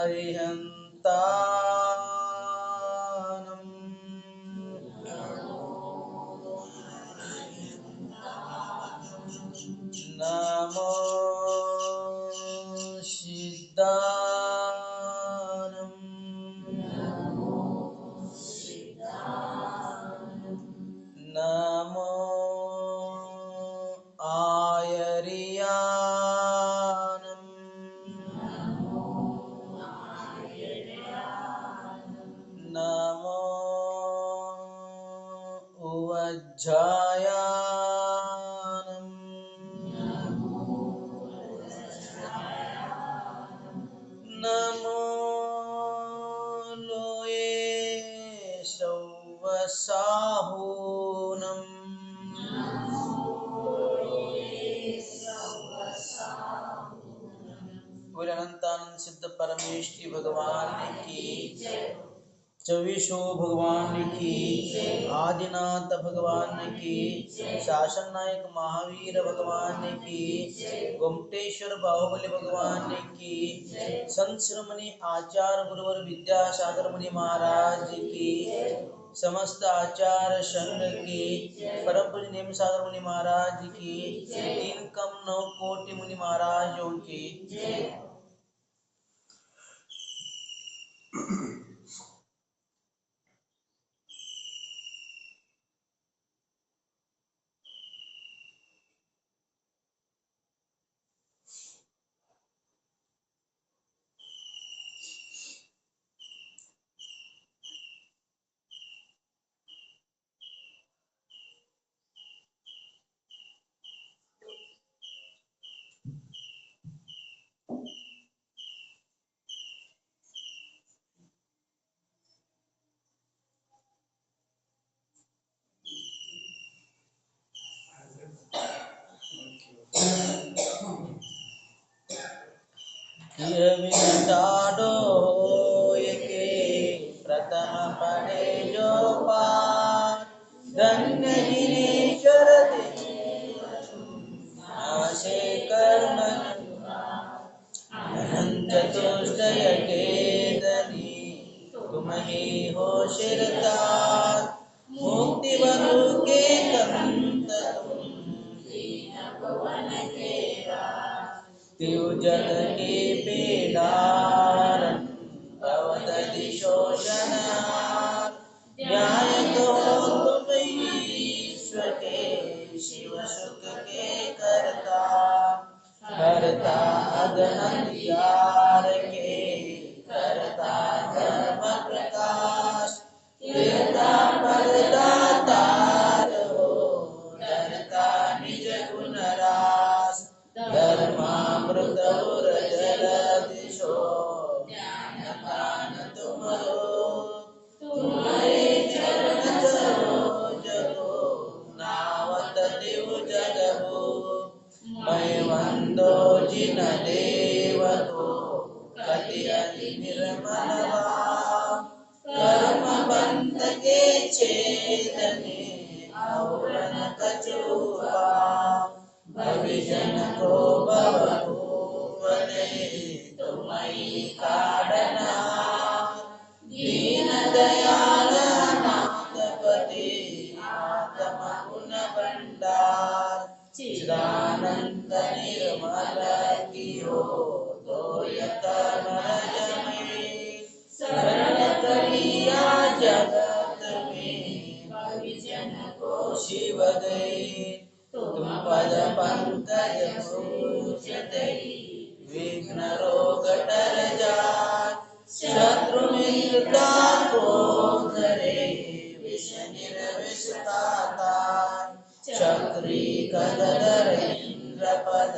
अरिहन्तानम् नमो सिद्धानम् नमो आयर्यानम् नमो उवज्झायानम् नमो लोये सौवसाहूनम् बोले अनंतानंद सिद्ध परमेष्टि भगवान की, चौबीसों भगवान की, आदिनाथ भगवान की, शासन नायक महावीर भगवान की, गोमटेश्वर बाहुबली भगवान की, संत शिरोमणि आचार्य गुरुवर विद्यासागर मुनि महाराज की, समस्त आचार्य संघ की, परम पूज्य नेम सागर मुनि महाराज की, 3 कोटि मुनि महाराजों की। यह विचारो के प्रथम पढ़े जो पाठ, धन्य गिरीश्वर आशे कर्म अनंत चतुष्टय के धनी, तुम ही हो शिरदार, मुक्ति बरु के कंत तुम, तिउ जग के पेड़ारन, भवत दिशोषणार, न्याय तो तुम ईश्वर के, शिव सुख के करता, करता अगनंदियार के, करता धर्म प्रकाश, देता परदातार हो, डरता निज गुण रास, धर्मामृत उर जल दिशो, ज्ञान दान तुमरो, तुम्हारे चरण सरोज को, नावत दिव जगबो, मैं वंदो जिन देव को, कति अति निर्मल भाव, कर्म बंध के छेदने, और न कछु भाव, भविजन को भवभूवने, तुमहि काढ़नार, दीन दयाल अनाथपति, आत्म गुण भंडार, चिदानंद निर्मल कियो, तो यतमर जमे, शरण करिया जगत में, भविजन को शिव गए, तुम पद पंकज पूजते, विघ्न रोग टर जाय, शत्रु मित्रता को धरे, विष निर्विष ताताय, चक्री कदर इंद्र पद,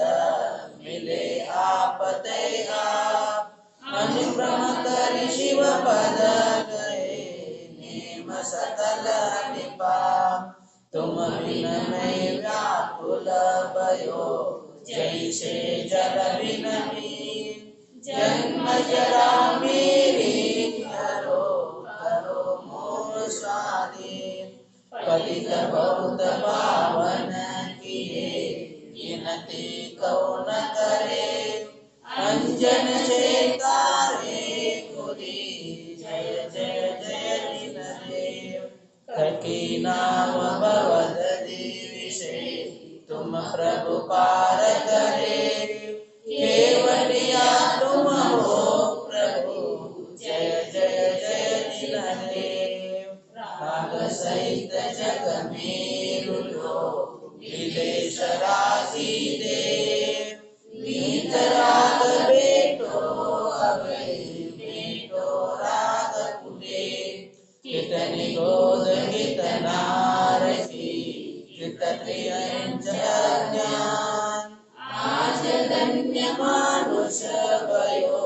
मिले आपते आप, अनुक्रम करि शिव पद गए, नेम सकल निपात, तुम बिन मैं व्याकुल भयो, जैसे जल बिन मीन, जन्म जरा मेरी हरो, करो मोर स्वाधीन, पतित बहुत पावन किए, गिनती कौन करे, अंजन से तारे प्रभु पार करे, केवलिया तुम हो प्रभु, जय जय जय दीनदेव। राग सहित जग मेरु लो, विदेश राजी देव। वीतराग बेटो अभय, बेटो राग कुले, कितनी गोद कितनार की, कितनी ज्ञान। आज धन्य मानुष भयो,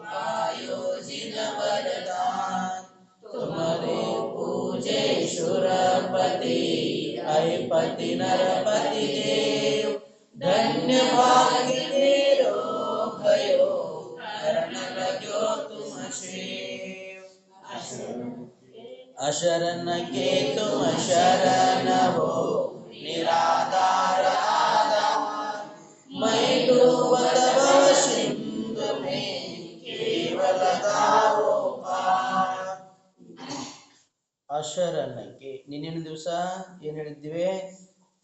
पायो जिन वरदान। तुम्हारे पूजे सुरपति, अधिपति नरपति देव। धन्य भाग्य मेरो भयो, शरण लग्यो तुम शिव। अशरण के तुम शरण हो, निराधार आधार। मैं डूबत भव सिंधु में, केवल गाओ पार। ಅಶರಣಕ್ಕೆ ನಿನ್ನಿನ ದಿವಸ ಏನ್ ಹೇಳಿದ್ವಿ?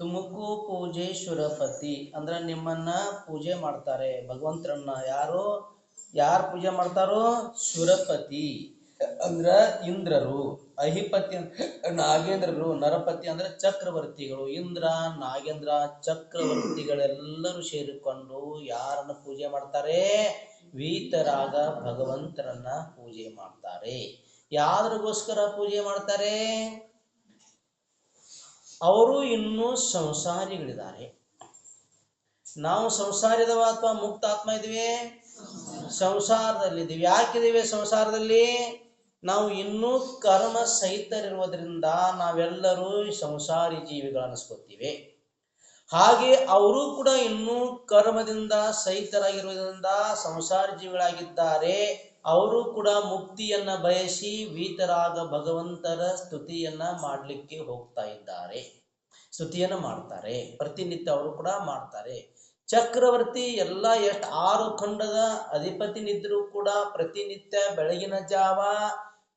ತುಮಕು ಪೂಜೆ ಶುರಪತಿ ಅಂದ್ರ ನಿಮ್ಮನ್ನ ಪೂಜೆ ಮಾಡ್ತಾರೆ ಭಗವಂತರನ್ನ. ಯಾರು ಪೂಜೆ ಮಾಡ್ತಾರೋ? ಶುರಪತಿ ಅಂದ್ರ ಇಂದ್ರರು, ಅಹಿಪತಿ ನಾಗೇಂದ್ರರು, ನರಪತಿ ಅಂದ್ರೆ ಚಕ್ರವರ್ತಿಗಳು. ಇಂದ್ರ ನಾಗೇಂದ್ರ ಚಕ್ರವರ್ತಿಗಳೆಲ್ಲರೂ ಸೇರಿಕೊಂಡು ಯಾರನ್ನ ಪೂಜೆ ಮಾಡ್ತಾರೆ? ವೀತರಾಗ ಭಗವಂತರನ್ನ ಪೂಜೆ ಮಾಡ್ತಾರೆ. ಯಾರಿಗೋಸ್ಕರ ಪೂಜೆ ಮಾಡ್ತಾರೆ? ಅವರು ಇನ್ನೂ ಸಂಸಾರಿಗಳಿದ್ದಾರೆ. ನಾವು ಸಂಸಾರಿದವ ಅಥವಾ ಮುಕ್ತಾತ್ಮ ಇದ್ದೀವಿ? ಸಂಸಾರದಲ್ಲಿದ್ದೀವಿ. ಯಾಕಿದ್ದೀವಿ ಸಂಸಾರದಲ್ಲಿ? ನಾವು ಇನ್ನೂ ಕರ್ಮ ಸಹಿತರಿರುವುದರಿಂದ ನಾವೆಲ್ಲರೂ ಸಂಸಾರಿ ಜೀವಿಗಳು ಅನಿಸ್ಕೊತೀವಿ. ಹಾಗೆ ಅವರು ಕೂಡ ಇನ್ನೂ ಕರ್ಮದಿಂದ ಸಹಿತರಾಗಿರುವುದರಿಂದ ಸಂಸಾರ ಜೀವಿಗಳಾಗಿದ್ದಾರೆ. ಅವರು ಕೂಡ ಮುಕ್ತಿಯನ್ನ ಬಯಸಿ ವೀತರಾಗ ಭಗವಂತರ ಸ್ತುತಿಯನ್ನ ಮಾಡಲಿಕ್ಕೆ ಹೋಗ್ತಾ ಇದ್ದಾರೆ. ಸ್ತುತಿಯನ್ನ ಮಾಡ್ತಾರೆ ಪ್ರತಿನಿತ್ಯ, ಅವರು ಕೂಡ ಮಾಡ್ತಾರೆ. ಚಕ್ರವರ್ತಿ ಎಲ್ಲ 6 ಖಂಡದ ಅಧಿಪತಿನಿದ್ರು ಕೂಡ ಪ್ರತಿನಿತ್ಯ ಬೆಳಗಿನ ಜಾವ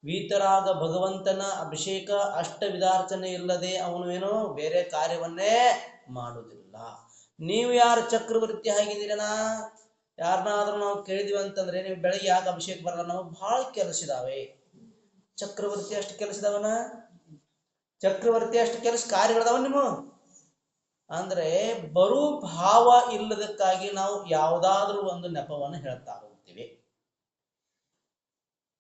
ವೀತರಾಗ ಭಗವಂತನ ಅಭಿಷೇಕ ಅಷ್ಟವಿಧಾರ್ಚನೆ ಇಲ್ಲದೆ ಅವನು ಏನೋ ಬೇರೆ ಕಾರ್ಯವನ್ನೇ ಮಾಡುವುದಿಲ್ಲ. ನೀವು ಯಾರು ಚಕ್ರವರ್ತಿ ಆಗಿದ್ದೀರನ? ಯಾರನ್ನಾದ್ರೂ ನಾವು ಕೇಳಿದ್ವಿ ಅಂತಂದ್ರೆ, ನೀವು ಬೆಳಗ್ಗೆ ಯಾಕೆ ಅಭಿಷೇಕ ಬರಲ್ಲ? ನಾವು ಬಹಳ ಕೆಲಸ ಇದಾವೆ. ಚಕ್ರವರ್ತಿ ಅಷ್ಟು ಕೆಲಸ ಇದಾವನ? ಚಕ್ರವರ್ತಿ ಅಷ್ಟು ಕೆಲಸ ಕಾರ್ಯಗಳದಾವ ನೀವು ಅಂದ್ರೆ ಬರು ಭಾವ ಇಲ್ಲದಕ್ಕಾಗಿ ನಾವು ಯಾವುದಾದ್ರೂ ಒಂದು ನೆಪವನ್ನು ಹೇಳ್ತಾ ಹೋಗ್ತೀವಿ.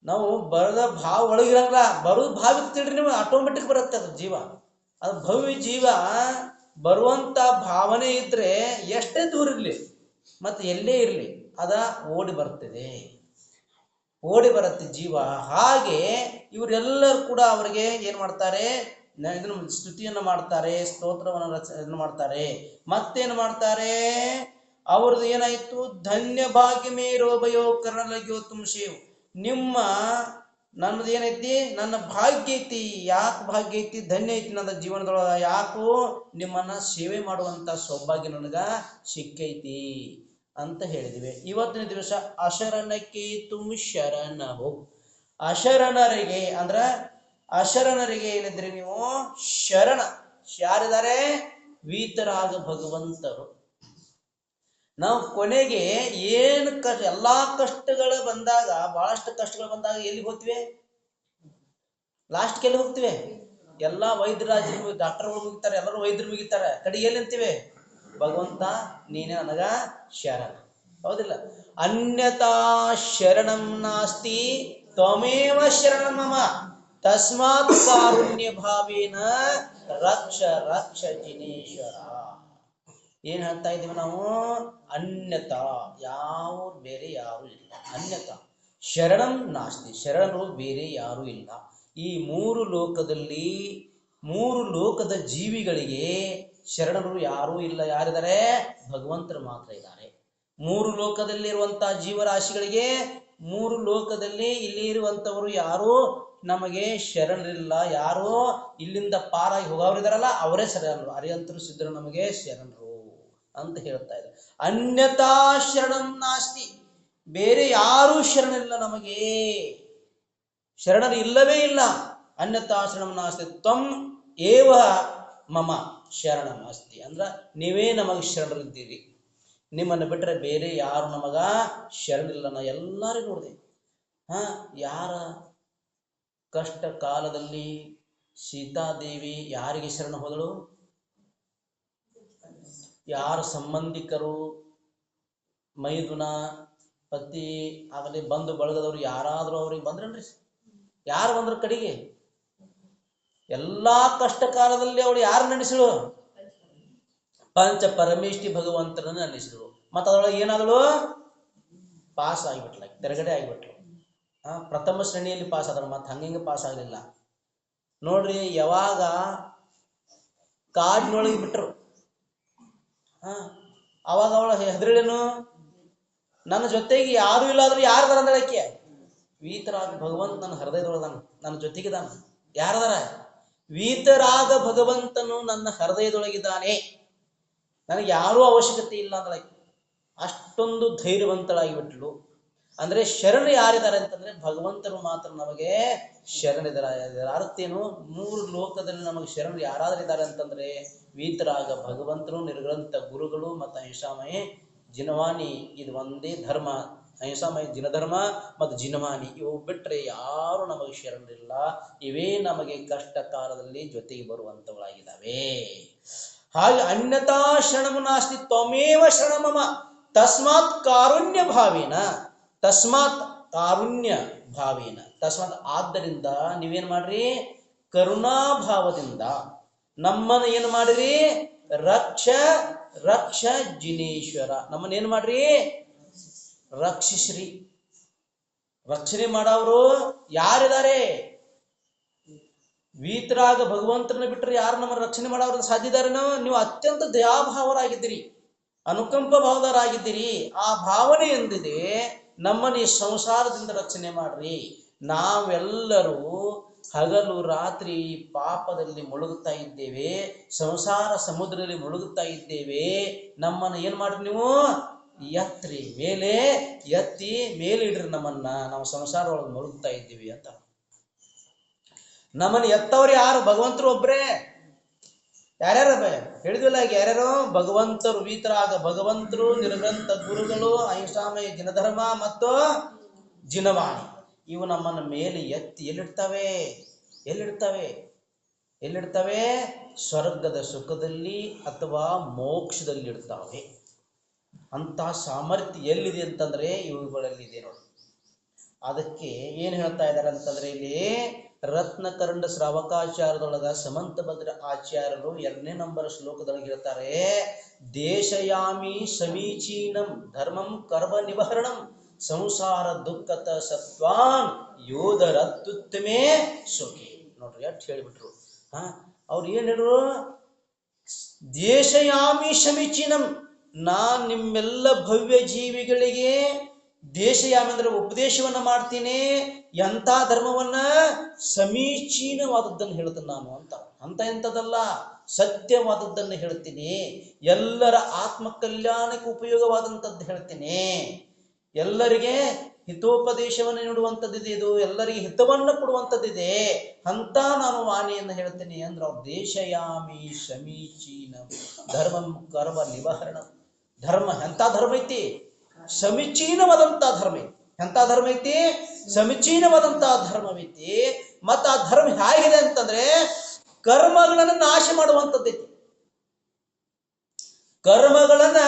ನಾವು ಬರದ ಭಾವ ಒಳಗಿರಲ್ಲ, ಬರೋದು ಭಾವ ಇರ್ತೀರಿ ನೀವು, ಆಟೋಮೆಟಿಕ್ ಬರುತ್ತೆ ಅದು ಜೀವ. ಅದು ಭವ್ಯ ಜೀವ. ಬರುವಂತ ಭಾವನೆ ಇದ್ರೆ ಎಷ್ಟೇ ದೂರ ಇರ್ಲಿ ಮತ್ತೆ ಎಲ್ಲೇ ಇರ್ಲಿ ಅದ ಓಡಿ ಬರುತ್ತೆ ಜೀವ. ಹಾಗೆ ಇವರೆಲ್ಲರೂ ಕೂಡ ಅವರಿಗೆ ಏನ್ ಮಾಡ್ತಾರೆ? ಇದನ್ನು ಸ್ತುತಿಯನ್ನ ಮಾಡ್ತಾರೆ, ಸ್ತೋತ್ರವನ್ನು ಇದನ್ನು ಮಾಡ್ತಾರೆ. ಮತ್ತೇನು ಮಾಡ್ತಾರೆ? ಅವ್ರದ್ದು ಏನಾಯ್ತು? ಧನ್ಯ ಭಾಗ್ಯ ಮೇರೋ ಭಯೋ ಕರ್ಣಲಗ್ಯೋ ತುಮ್ ಶಿವ್. ನನ್ನದು ಏನೈತಿ? ನನ್ನ ಭಾಗ್ಯ ಐತಿ. ಯಾಕೆ ಭಾಗ್ಯ ಐತಿ? ಧನ್ಯ ಐತಿ ನನ್ನ ಜೀವನದೊಳಗ. ಯಾಕೋ ನಿಮ್ಮನ್ನ ಸೇವೆ ಮಾಡುವಂತ ಸೌಭಾಗ್ಯ ನನಗ ಸಿಕ್ಕೈತಿ ಅಂತ ಹೇಳಿದಿವಿ. ಇವತ್ತಿನ ದಿವಸ ಅಶರಣಕ್ಕೆ ತುಮ್ ಶರಣ ಹೋ. ಅಶರಣರಿಗೆ ಅಂದ್ರ ಅಶರಣರಿಗೆ ಏನಿದ್ರಿ ನೀವು? ಶರಣ. ಯಾರಿದ್ದಾರೆ? ವೀತರಾಗ ಭಗವಂತರು. ನಾವು ಕೊನೆಗೆ ಏನು ಎಲ್ಲಾ ಕಷ್ಟಗಳು ಬಂದಾಗ, ಬಹಳಷ್ಟು ಕಷ್ಟಗಳು ಬಂದಾಗ ಎಲ್ಲಿ ಹೋಗ್ತಿವಿ? ಲಾಸ್ಟ್ಗೆ ಎಲ್ಲಿ ಹೋಗ್ತಿವಿ? ಎಲ್ಲಾ ವೈದ್ಯರಾಜರು ಡಾಕ್ಟರ್ಗಳು ಮುಗಿತಾರೆ, ಎಲ್ಲರೂ ವೈದ್ಯರು ಮುಗಿತಾರೆ. ಕಡೆ ಎಲ್ಲಿ ಅಂತೀವಿ? ಭಗವಂತ ನೀನೇ ನನಗ ಶರಣ. ಹೌದಿಲ್ಲ? ಅನ್ಯತಾ ಶರಣಂ ನಾಸ್ತಿ ತ್ವಮೇವ ಶರಣಂ ಮಮ ತಸ್ಮಾತ್ ಕಾರುಣ್ಯ ಭಾವೇನ ರಕ್ಷ ರಕ್ಷ ಜಿನೇಶ್ವರ. ಏನ್ ಹೇಳ್ತಾ ಇದೀವಿ ನಾವು? ಅನ್ಯತಾ, ಯಾವ ಬೇರೆ ಯಾರು ಇಲ್ಲ. ಅನ್ಯತಾ ಶರಣಂ ನಾಸ್ತಿ, ಶರಣರು ಬೇರೆ ಯಾರು ಇಲ್ಲ. ಈ 3 ಲೋಕದಲ್ಲಿ 3 ಲೋಕದ ಜೀವಿಗಳಿಗೆ ಶರಣರು ಯಾರೂ ಇಲ್ಲ. ಯಾರಿದ್ದಾರೆ? ಭಗವಂತರು ಮಾತ್ರ ಇದ್ದಾರೆ. 3 ಲೋಕದಲ್ಲಿರುವಂತಹ ಜೀವರಾಶಿಗಳಿಗೆ 3 ಲೋಕದಲ್ಲಿ ಇಲ್ಲಿ ಇರುವಂತವರು ಯಾರು ನಮಗೆ ಶರಣರಿಲ್ಲ. ಯಾರು ಇಲ್ಲಿಂದ ಪಾರಾಗಿ ಹೋಗೋರಿದಾರಲ್ಲ ಅವರೇ ಶರಣರು. ಅರಿಯಂತರು ಸಿದ್ಧರು ನಮಗೆ ಶರಣರು ಅಂತ ಹೇಳ್ತಾ ಇದೆ. ಅನ್ಯತಾ ಶರಣಂ ನಾಸ್ತಿ, ಬೇರೆ ಯಾರೂ ಶರಣರಿಲ್ಲ ನಮಗೆ. ಶರಣರು ಇಲ್ಲವೇ ಇಲ್ಲ. ಅನ್ಯತಾ ಶರಣಂ ನಾಸ್ತಿ ತ್ವಂ ಏವ ಮಮ ಶರಣಂ ಅಸ್ತಿ ಅಂದ್ರ ನೀವೇ ನಮಗೆ ಶರಣರಿದ್ದೀರಿ. ನಿಮ್ಮನ್ನು ಬಿಟ್ಟರೆ ಬೇರೆ ಯಾರು ನಮಗ ಶರಣಿಲ್ಲ. ನಾ ಎಲ್ಲರಿಗೂ ನೋಡಿದೆ. ಯಾರ ಕಷ್ಟ ಕಾಲದಲ್ಲಿ ಸೀತಾದೇವಿ ಯಾರಿಗೆ ಶರಣ ಹೋದಳು? ಯಾರ ಸಂಬಂಧಿಕರು, ಮೈದುನ, ಪತಿ ಆಗಲಿ ಬಂಧು ಬಳಗದವ್ರು ಯಾರಾದರೂ ಅವ್ರಿಗೆ ಬಂದ್ರನ್ರಿ? ಯಾರು ಬಂದ್ರ ಕಡೆಗೆ? ಎಲ್ಲಾ ಕಷ್ಟ ಕಾಲದಲ್ಲಿ ಅವಳು ಯಾರು ನಡೆಸಳು? ಪಂಚ ಪರಮೇಷ್ಠಿ ಭಗವಂತನನ್ನು ನಡೆಸಿದಳು. ಮತ್ತು ಅದರೊಳಗೆ ಏನಾದಳು? ಪಾಸ್ ಆಗಿಬಿಟ್ಲ, ತೆರಗಡೆ ಆಗಿಬಿಟ್ಲು. ಪ್ರಥಮ ಶ್ರೇಣಿಯಲ್ಲಿ ಪಾಸ್ ಆದಳು. ಮತ್ತೆ ಹಂಗೆ ಪಾಸ್ ಆಗಲಿಲ್ಲ ನೋಡ್ರಿ. ಯಾವಾಗ ಕಾಡಿನೊಳಗೆ ಬಿಟ್ರು, ಅವಾಗ ಅವಳ ಹೆದರಿಳೇನು? ನನ್ನ ಜೊತೆಗೆ ಯಾರು ಇಲ್ಲ ಆದ್ರೂ ಯಾರು ಬರಂದಳಕ್ಕೆ? ವೀತರಾಗ ಭಗವಂತ ನನ್ನ ಹೃದಯದೊಳದಾನ, ನನ್ನ ಜೊತೆಗಿದಾನ. ಯಾರದಾರ? ವೀತರಾಗ ಭಗವಂತನು ನನ್ನ ಹೃದಯದೊಳಗಿದ್ದಾನೆ, ನನಗೆ ಯಾರೂ ಅವಶ್ಯಕತೆ ಇಲ್ಲ ಅಂದಳಕ್ಕೆ. ಅಷ್ಟೊಂದು ಧೈರ್ಯವಂತಳಾಗಿಬಿಟ್ಲು. ಅಂದ್ರೆ ಶರಣ ಯಾರಿದ್ದಾರೆ ಅಂತಂದ್ರೆ ಭಗವಂತರು ಮಾತ್ರ ನಮಗೆ ಶರಣಿದ್ದಾರೆ. ಅರ್ಥ ಏನು? ಮೂರು ಲೋಕದಲ್ಲಿ ನಮಗೆ ಶರಣ ಯಾರಾದ್ರೂ ಇದ್ದಾರೆ ಅಂತಂದ್ರೆ ವೀತರಾಗ ಭಗವಂತರು, ನಿರ್ಗ್ರಂಥ ಗುರುಗಳು ಮತ್ತು ಅಹಿಂಸಾಮಯ ಜಿನವಾನಿ. ಇದು ಒಂದೇ ಧರ್ಮ, ಅಹಿಂಸಾಮಯ ಜಿನಧರ್ಮ ಮತ್ತು ಜಿನವಾನಿ. ಇವು ಬಿಟ್ಟರೆ ಯಾರು ನಮಗೆ ಶರಣರಿಲ್ಲ. ಇವೇ ನಮಗೆ ಕಷ್ಟ ಕಾಲದಲ್ಲಿ ಜೊತೆಗೆ ಬರುವಂತವುಗಳಾಗಿದ್ದಾವೆ. ಹಾಗೆ ಅನ್ಯತಾ ಶರಣಮ ನಾಸ್ತಿ ತ್ವಮೇವ ಶರಣಮಮ ತಸ್ಮಾತ್ ಕಾರುಣ್ಯ ಭಾವೇನ. ತಸ್ಮಾತ್ ಕಾರುಣ್ಯ ಭಾವೇನ, ತಸ್ಮಾತ್ ಆದ್ದರಿಂದ ನೀವೇನ್ ಮಾಡ್ರಿ? ಕರುಣಾಭಾವದಿಂದ ನಮ್ಮನ್ನು ಏನು ಮಾಡ್ರಿ? ರಕ್ಷ ರಕ್ಷ ಜಿನೇಶ್ವರ, ನಮ್ಮನ್ನ ಏನ್ ಮಾಡ್ರಿ? ರಕ್ಷಿಸ್ರಿ. ರಕ್ಷಣೆ ಮಾಡವರು ಯಾರಿದ್ದಾರೆ? ವೀತರಾಗ ಭಗವಂತರನ್ನ ಬಿಟ್ಟರೆ ಯಾರು ನಮ್ಮನ್ನು ರಕ್ಷಣೆ ಮಾಡೋರು ಸಾಧ್ಯ ಇದ್ದಾರೇನೋ? ನೀವು ಅತ್ಯಂತ ದಯಾಭಾವರಾಗಿದ್ದೀರಿ, ಅನುಕಂಪ ಭಾವದರಾಗಿದ್ದೀರಿ. ಆ ಭಾವನೆ ಎಂದಿದೆ ನಮ್ಮನ್ನು ಈ ಸಂಸಾರದಿಂದ ರಕ್ಷಣೆ ಮಾಡ್ರಿ. ನಾವೆಲ್ಲರೂ ಹಗಲು ರಾತ್ರಿ ಪಾಪದಲ್ಲಿ ಮುಳುಗುತ್ತಾ ಇದ್ದೇವೆ, ಸಂಸಾರ ಸಮುದ್ರದಲ್ಲಿ ಮುಳುಗುತ್ತಾ ಇದ್ದೇವೆ. ನಮ್ಮನ್ನು ಏನ್ ಮಾಡ್ರಿ? ನೀವು ಎತ್ರಿ, ಮೇಲೆ ಎತ್ತಿ ಮೇಲೆ ಇಡ್ರಿ ನಮ್ಮನ್ನ. ನಾವು ಸಂಸಾರ ಒಳಗೆ ಮುಳುಗುತ್ತಾ ಇದ್ದೀವಿ ಅಂತ. ನಮ್ಮನ್ನು ಎತ್ತವ್ರು ಯಾರು? ಭಗವಂತರು ಒಬ್ರೇ. ಯಾರ್ಯಾರ ಹೇಳಿದ್ವಿಲ್ಲ ಈಗ, ಯಾರ್ಯಾರು? ಭಗವಂತರು, ವೀತರಾಗ ಭಗವಂತರು, ನಿರ್ಗ್ರಂಥ ಗುರುಗಳು, ಅಹಿಂಸಾಮಯ ಜಿನಧರ್ಮ ಮತ್ತು ಜಿನವಾಣಿ. ಇವು ನಮ್ಮನ್ನ ಮೇಲೆ ಎತ್ತಿ ಎಲ್ಲಿಡ್ತವೆ? ಎಲ್ಲಿಡ್ತವೆ? ಸ್ವರ್ಗದ ಸುಖದಲ್ಲಿ ಅಥವಾ ಮೋಕ್ಷದಲ್ಲಿ ಇಡ್ತಾವೆ. ಅಂತ ಸಾಮರ್ಥ್ಯ ಎಲ್ಲಿದೆ ಅಂತಂದ್ರೆ ಇವುಗಳಲ್ಲಿದೆ ನೋಡಿ. ಅದಕ್ಕೆ ಏನ್ ಹೇಳ್ತಾ ಇದ್ದಾರೆ ಅಂತಂದ್ರೆ ಇಲ್ಲಿ ರತ್ನಕರಂಡ ಶ್ರಾವಕಾಚಾರ್ಯದೊಳಗ ಸಮಂತಭದ್ರ ಆಚಾರ್ಯರು 2ನೇ ನಂಬರ್ ಶ್ಲೋಕದೊಳಗೆ ಹೇಳ್ತಾರೆ, ದೇಶಯಾಮಿ ಸಮೀಚೀನಂ ಧರ್ಮಂ ಕರ್ಮ ನಿವಹರಣಂ ಸಂಸಾರ ದುಃಖತ ಸತ್ವಾನ್ ಯೋಧರತ್ಯುತ್ತಮೇ ಸುಖಿ. ನೋಡ್ರಿ ಅಟ್ ಹೇಳಿಬಿಟ್ರು. ಅವ್ರು ಏನ್ ಹೇಳಿದ್ರು? ದೇಶಯಾಮಿ ಸಮೀಚೀನಂ, ನಾನ್ ನಿಮ್ಮೆಲ್ಲ ಭವ್ಯ ಜೀವಿಗಳಿಗೆ ದೇಶಯಾಮಿ ಅಂದ್ರೆ ಉಪದೇಶವನ್ನ ಮಾಡ್ತೀನಿ. ಎಂಥ ಧರ್ಮವನ್ನ? ಸಮೀಚೀನವಾದದ್ದನ್ನು ಹೇಳ್ತೀನಿ ನಾನು ಅಂತ ಎಂಥದಲ್ಲ, ಸತ್ಯವಾದದ್ದನ್ನು ಹೇಳ್ತೀನಿ. ಎಲ್ಲರ ಆತ್ಮ ಕಲ್ಯಾಣಕ್ಕೆ ಉಪಯೋಗವಾದಂಥದ್ದು ಹೇಳ್ತೀನಿ. ಎಲ್ಲರಿಗೆ ಹಿತೋಪದೇಶವನ್ನು ನೀಡುವಂಥದ್ದಿದೆ, ಇದು ಎಲ್ಲರಿಗೆ ಹಿತವನ್ನು ಕೊಡುವಂಥದ್ದಿದೆ ಅಂತ ನಾನು ವಾಣಿಯನ್ನು ಹೇಳ್ತೀನಿ ಅಂದ್ರೆ ಅವ್ರು ದೇಶಯಾಮಿ ಸಮೀಚೀನ ಧರ್ಮಂ ಕರ್ಮ ನಿವಹರಣ. ಧರ್ಮ ಎಂಥ ಧರ್ಮ ಐತಿ? ಸಮೀಚೀನವಾದಂತಹ ಧರ್ಮ ಐತಿ. ಎಂಥ ಧರ್ಮ ಐತಿ? ಸಮೀಚೀನವಾದಂತಹ ಧರ್ಮವೈತಿ. ಮತ್ತ ಆ ಧರ್ಮ ಹೇಗಿದೆ ಅಂತಂದ್ರೆ ಕರ್ಮಗಳನ್ನು ನಾಶ ಮಾಡುವಂಥದ್ದೈತಿ. ಕರ್ಮಗಳನ್ನ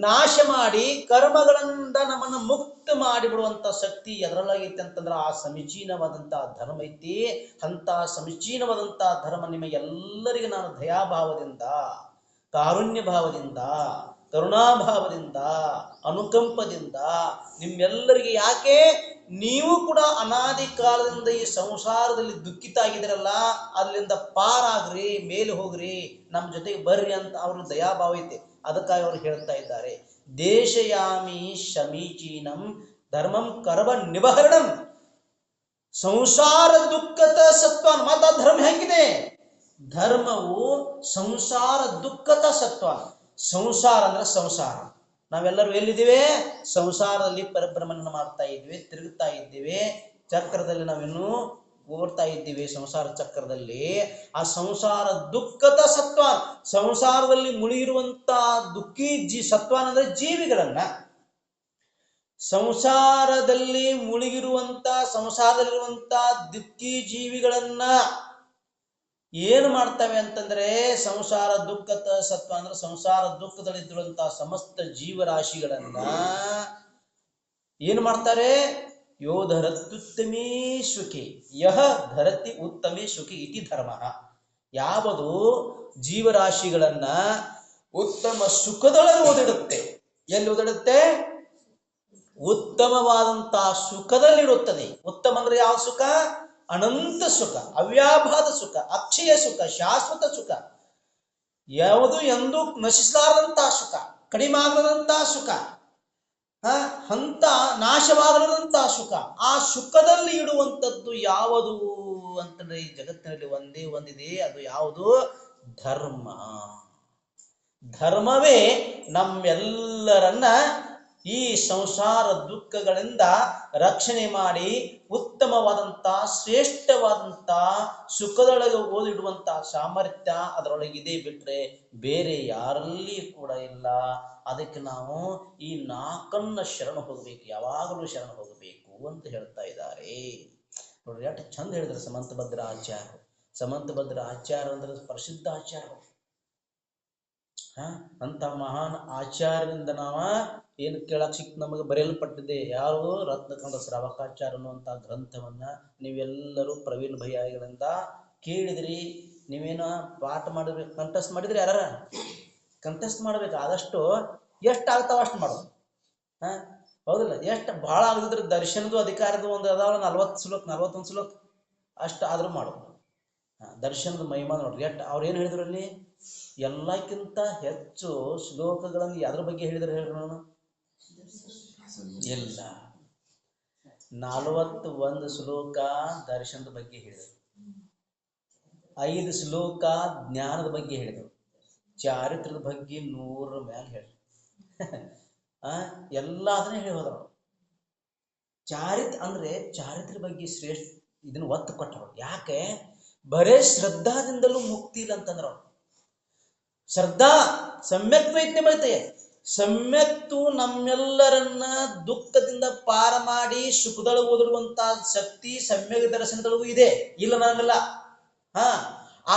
ನಾಶ ಮಾಡಿ ಕರ್ಮಗಳಿಂದ ನಮ್ಮನ್ನು ಮುಕ್ತ ಮಾಡಿಬಿಡುವಂತ ಶಕ್ತಿ ಎದರೊಳಗೈತಿ ಅಂತಂದ್ರೆ ಆ ಸಮೀಚೀನವಾದಂತಹ ಧರ್ಮ ಐತಿ. ಅಂತ ಸಮೀಚೀನವಾದಂತಹ ಧರ್ಮ ನಿಮಗೆಲ್ಲರಿಗೂ ನಾನು ದಯಾಭಾವದಿಂದ, ಕಾರುಣ್ಯ ಭಾವದಿಂದ, ಕರುಣಾಭಾವದಿಂದ, ಅನುಕಂಪದಿಂದ ನಿಮ್ಮೆಲ್ಲರಿಗೆ, ಯಾಕೆ ನೀವು ಕೂಡ ಅನಾದಿ ಕಾಲದಿಂದ ಈ ಸಂಸಾರದಲ್ಲಿ ದುಃಖಿತ ಆಗಿದಿರಲ್ಲ, ಅಲ್ಲಿಂದ ಪಾರಾಗ್ರಿ, ಮೇಲೆ ಹೋಗ್ರಿ, ನಮ್ಮ ಜೊತೆಗೆ ಬರ್ರಿ ಅಂತ ಅವ್ರಿಗೆ ದಯಾಭಾವ ಐತಿ. ಅದಕ್ಕಾಗಿ ಅವ್ರು ಹೇಳ್ತಾ ಇದ್ದಾರೆ, ದೇಶಯಾಮಿ ಸಮೀಚೀನಂ ಧರ್ಮಂ ಕರ್ಮ ನಿವಹರಣಂ ಸಂಸಾರ ದುಃಖತ ಸತ್ವಾನ್. ಮತ್ತ ಧರ್ಮ ಹೆಂಗಿದೆ? ಧರ್ಮವು ಸಂಸಾರ ದುಃಖತ ಸತ್ವಾನ್. ಸಂಸಾರ ಅಂದ್ರೆ ಸಂಸಾರ, ನಾವೆಲ್ಲರೂ ಎಲ್ಲಿದ್ದೀವಿ? ಸಂಸಾರದಲ್ಲಿ ಪರಬ್ರಹ್ಮನ ಮಾಡ್ತಾ ಇದ್ವಿ, ತಿರುಗುತ್ತಾ ಇದ್ದೀವಿ. ಚಕ್ರದಲ್ಲಿ ನಾವಿನ್ನೂ ಓಡ್ತಾ ಇದ್ದೀವಿ ಸಂಸಾರ ಚಕ್ರದಲ್ಲಿ. ಆ ಸಂಸಾರ ದುಃಖದ ಸತ್ವ, ಸಂಸಾರದಲ್ಲಿ ಮುಳುಗಿರುವಂತ ದುಃಖಿ ಸತ್ವ ಅಂದ್ರೆ ಜೀವಿಗಳನ್ನ, ಸಂಸಾರದಲ್ಲಿ ಮುಳುಗಿರುವಂತ ಸಂಸಾರದಲ್ಲಿರುವಂತ ದುಃಖಿ ಜೀವಿಗಳನ್ನ ಏನು ಮಾಡ್ತವೆ ಅಂತಂದ್ರೆ, ಸಂಸಾರ ದುಃಖದ ಸತ್ವ ಅಂದ್ರೆ ಸಂಸಾರ ದುಃಖದಲ್ಲಿದ್ದುವಂತಹ ಸಮಸ್ತ ಜೀವರಾಶಿಗಳನ್ನ ಏನು ಮಾಡ್ತಾರೆ? ಯೋ ಧರತ್ಯುತ್ತಮೇ ಸುಖಿ ಯಹ ಧರತಿ ಉತ್ತಮೇ ಸುಖಿ ಇತಿ ಧರ್ಮ. ಯಾವುದು ಜೀವರಾಶಿಗಳನ್ನ ಉತ್ತಮ ಸುಖದೊಳಗೆ ಓದಿಡುತ್ತೆ. ಎಲ್ಲಿ ಓದಿಡುತ್ತೆ? ಉತ್ತಮವಾದಂತಹ ಸುಖದಲ್ಲಿರುತ್ತದೆ. ಉತ್ತಮ ಅಂದ್ರೆ ಯಾವ ಸುಖ? ಅನಂತ ಸುಖ, ಅವ್ಯಾಭಾದ ಸುಖ, ಅಕ್ಷಯ ಸುಖ, ಶಾಶ್ವತ ಸುಖ, ಯಾವುದು ಎಂದೂ ನಶಿಸಲಾರದಂತಹ ಸುಖ, ಕಡಿಮೆ ಆಗದಂತಹ ಸುಖ, ಅಂತ ನಾಶವಾಗದಂತಹ ಸುಖ. ಆ ಸುಖದಲ್ಲಿ ಇಡುವಂಥದ್ದು ಯಾವುದು ಅಂತಂದ್ರೆ ಈ ಜಗತ್ತಿನಲ್ಲಿ ಒಂದೇ ಒಂದಿದೆ, ಅದು ಯಾವುದು? ಧರ್ಮ. ಧರ್ಮವೇ ನಮ್ಮೆಲ್ಲರನ್ನ ಈ ಸಂಸಾರ ದುಃಖಗಳಿಂದ ರಕ್ಷಣೆ ಮಾಡಿ ಉತ್ತಮವಾದಂತ ಶ್ರೇಷ್ಠವಾದಂತ ಸುಖದೊಳಗೆ ಓದಿಡುವಂತ ಸಾಮರ್ಥ್ಯ ಅದರೊಳಗಿದೆ, ಬಿಟ್ರೆ ಬೇರೆ ಯಾರಲ್ಲಿ ಕೂಡ ಇಲ್ಲ. ಅದಕ್ಕೆ ನಾವು ಈ ನಾಲ್ಕನ್ನ ಶರಣ ಹೋಗಬೇಕು, ಯಾವಾಗಲೂ ಶರಣ ಹೋಗಬೇಕು ಅಂತ ಹೇಳ್ತಾ ಇದ್ದಾರೆ. ನೋಡ್ರಿ ಎಷ್ಟು ಚಂದ ಹೇಳಿದ್ರು ಸಮಂತಭದ್ರ ಆಚಾರ್ಯ. ಸಮಂತಭದ್ರ ಆಚಾರ್ಯ ಅಂದ್ರೆ ಪ್ರಸಿದ್ಧ ಆಚಾರ್ಯ. ಅಂತ ಮಹಾನ್ ಆಚಾರ್ಯರಿಂದ ನಾವ ಏನು ಕೇಳಕ್ ಸಿಕ್ತು? ನಮಗೆ ಬರೆಯಲ್ಪಟ್ಟಿದೆ. ಯಾರು? ರತ್ನಕಂಡ ಶ್ರಾವಕಾಚಾರ್ಯ ಅನ್ನುವಂತ ಗ್ರಂಥವನ್ನ ನೀವೆಲ್ಲರೂ ಪ್ರವೀಣ್ ಭಯ್ಯಗಳಿಂದ ಕೇಳಿದ್ರಿ. ನೀವೇನ ಪಾಠ ಮಾಡಬೇಕು, ಕಂಠಸ್ಥ ಮಾಡಿದ್ರಿ? ಯಾರ ಕಂಠಸ್ಥ ಮಾಡ್ಬೇಕು. ಆದಷ್ಟು ಎಷ್ಟಾಗ್ತಾವ ಅಷ್ಟು ಮಾಡೋದು. ಹೌದಿಲ್ಲ? ಎಷ್ಟು ಬಹಳ ಆಗದಿದ್ರೆ ದರ್ಶನದು ಅಧಿಕಾರದ ಒಂದು ಅದಾವ 40 ಶ್ಲೋಕ 41 ಶ್ಲೋಕ ಅಷ್ಟು ಆದ್ರೂ ಮಾಡೋದು. ದರ್ಶನದ ಮಹಿಮಾ ನೋಡ್ರಿ ಎಷ್ಟು. ಅವ್ರು ಏನು ಹೇಳಿದ್ರು ಅಲ್ಲಿ? ಎಲ್ಲಕ್ಕಿಂತ ಹೆಚ್ಚು ಶ್ಲೋಕಗಳನ್ನು ಯಾವ್ದ್ರ ಬಗ್ಗೆ ಹೇಳಿದ್ರು ಹೇಳ್ರಿ ನಾನು? ಇಲ್ಲ, 41 ಶ್ಲೋಕ ದರ್ಶನದ ಬಗ್ಗೆ ಹೇಳಿದರು, 5 ಶ್ಲೋಕ ಜ್ಞಾನದ ಬಗ್ಗೆ ಹೇಳಿದರು, ಚಾರಿತ್ರದ ಬಗ್ಗೆ 100 ಮೇಲೆ ಹೇಳಿದ್ರು. ಎಲ್ಲ ಅದನ್ನೇ ಹೇಳಿ ಹೋದ್ರು. ಚಾರಿತ್ರ ಬಗ್ಗೆ ಶ್ರೇಷ್ಠ ಇದನ್ನು ಒತ್ತು ಕೊಟ್ಟರು. ಯಾಕೆ? ಬರೇ ಶ್ರದ್ಧಾದಿಂದಲೂ ಮುಕ್ತಿ ಇಲ್ಲ ಅಂತಂದ್ರ ಅವ್ರು. ಶ್ರದ್ಧಾ ಸಮ್ಯಕ್ ವೈದ್ಯಮತೆ, ಸಮ್ಯಕ್ತು ನಮ್ಮೆಲ್ಲರನ್ನ ದುಃಖದಿಂದ ಪಾರ ಮಾಡಿ ಸುಖದೊಳಗೆ ಓದಿರುವಂತ ಶಕ್ತಿ ಸಮ್ಯಕ್ ದರ್ಶನದೊಳಗೂ ಇದೆ, ಇಲ್ಲ ನಾನಲ್ಲ.